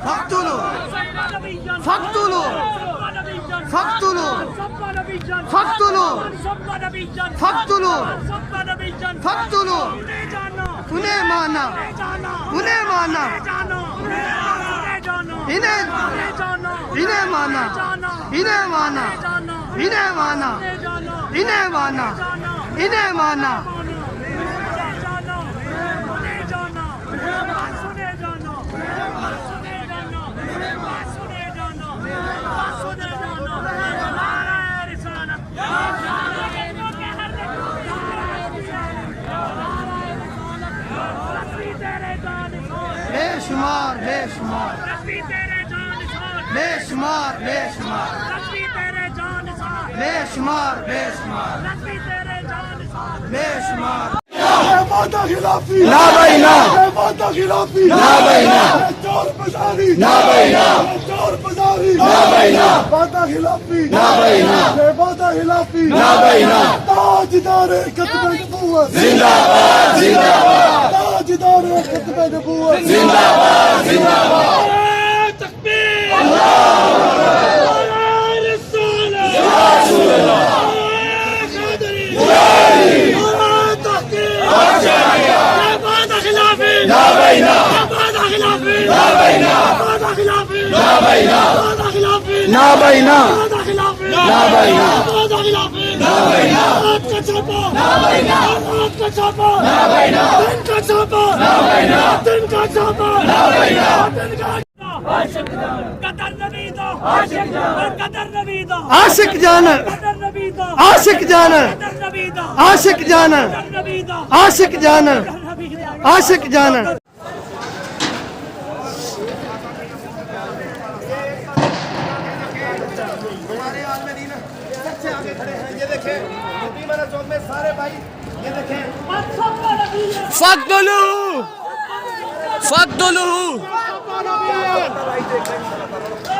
Faktulu. Faktulu. Faktulu. Faktulu. Faktulu. Faktulu. उन्हें माना, उन्हें माना, इन्हें माना, इन्हें माना, इन्हें माना, इन्हें माना, इन्हें माना। बेशुमार बेशुमार बेशुमार बेशुमार बेशुमार बेशुमार बेशुमार माता खिलाफी ना भाई ना माता खिलाफी ना भाई ना चोर बाजारी ना भाई ना चोर बाजारी ना भाई ना माता खिलाफी ना भाई ना माता खिलाफी ना भाई ना ताजदार खत्म नबूवत जिंदाबाद जिंदाबाद ताजदार खत्म नबूवत जिंदाबाद जिंदाबाद तकबीर ना भाई ना ना भाई ना ना भाई ना ना भाई ना ना भाई ना ना भाई ना ना भाई ना रात का छापा ना भाई ना दिन का छापा ना भाई ना दिन का छापा ना भाई ना दिन का कदर नबी दो कदर नबी दो आशिक जान कदर नबी दो आशिक जान कदर नबी दो आशिक जान नबी दो आशिक जान आशिक जान हमारे आलमदीन सबसे आगे खड़े हैं। ये देखें हकीमाना चौक में सारे भाई ये देखें फक्दुलू फक्दुलू भाई देखें